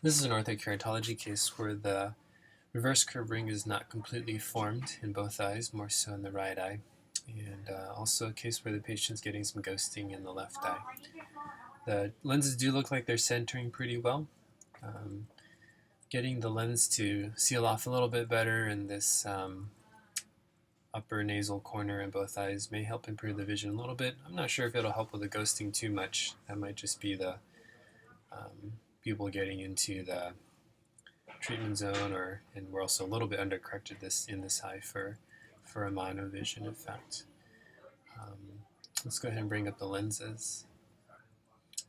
This is an orthokeratology case where the reverse curve ring is not completely formed in both eyes, more so in the right eye, and also a case where the patient's getting some ghosting in the left eye. The lenses do look like they're centering pretty well. Getting the lens to seal off a little bit better in this upper nasal corner in both eyes may help improve the vision a little bit. I'm not sure if it'll help with the ghosting too much. That might just be the people getting into the treatment zone, and we're also a little bit undercorrected in this eye for a monovision effect. Let's go ahead and bring up the lenses.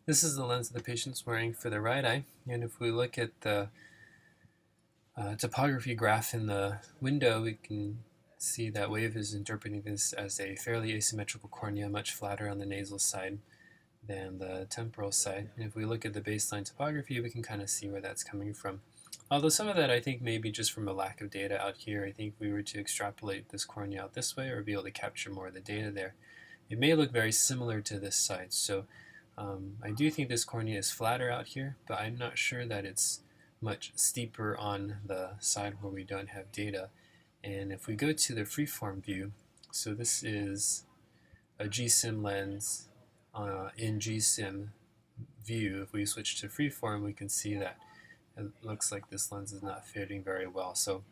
This is the lens that the patient's wearing for the right eye, and if we look at the topography graph in the window, we can see that Wave is interpreting this as a fairly asymmetrical cornea, much flatter on the nasal side than the temporal side. And if we look at the baseline topography, we can kind of see where that's coming from. Although some of that I think may be just from a lack of data out here. I think if we were to extrapolate this cornea out this way or be able to capture more of the data there, it may look very similar to this side. So I do think this cornea is flatter out here, but I'm not sure that it's much steeper on the side where we don't have data. And if we go to the freeform view, so this is a GSIM lens in GSIM view. If we switch to freeform, we can see that it looks like this lens is not fitting very well. So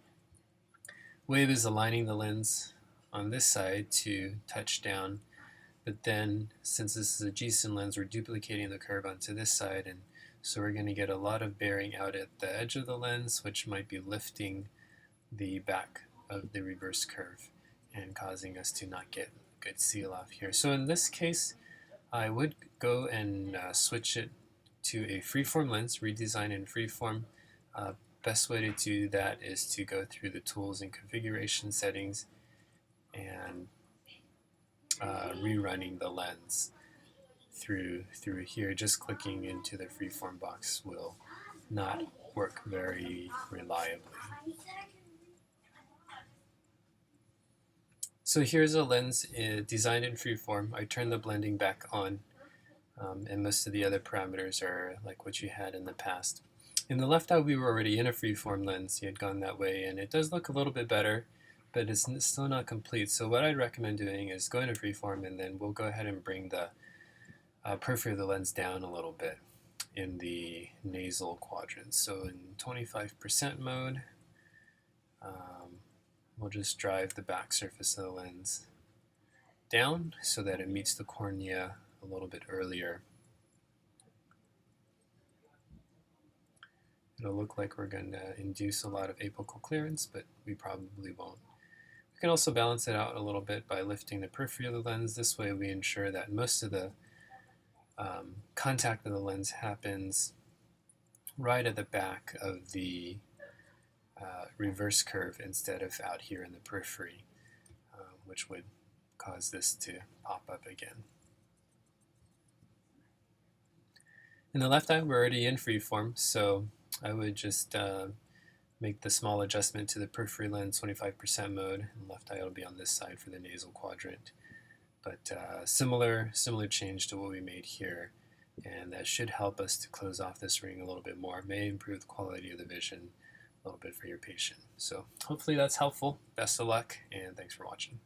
Wave is aligning the lens on this side to touch down, but then since this is a GSIM lens, we're duplicating the curve onto this side, and so we're going to get a lot of bearing out at the edge of the lens, which might be lifting the back of the reverse curve and causing us to not get good seal off here. So in this case, I would go and switch it to a freeform lens, redesign in freeform. Best way to do that is to go through the tools and configuration settings and rerunning the lens through here. Just clicking into the freeform box will not work very reliably. So here's a lens designed in freeform. I turned the blending back on, and most of the other parameters are like what you had in the past. In the left eye, we were already in a freeform lens. You had gone that way, and it does look a little bit better, but it's still not complete. So what I'd recommend doing is going to freeform, and then we'll go ahead and bring the periphery of the lens down a little bit in the nasal quadrant. So in 25% mode, we'll just drive the back surface of the lens down so that it meets the cornea a little bit earlier. It'll look like we're going to induce a lot of apical clearance, but we probably won't. We can also balance it out a little bit by lifting the periphery of the lens. This way we ensure that most of the contact of the lens happens right at the back of the reverse curve instead of out here in the periphery, which would cause this to pop up again. In the left eye, we're already in freeform, so I would just make the small adjustment to the periphery lens, 25% mode, and left eye will be on this side for the nasal quadrant. But similar change to what we made here, and that should help us to close off this ring a little bit more. It may improve the quality of the vision a little bit for your patient. So hopefully that's helpful. Best of luck, and thanks for watching.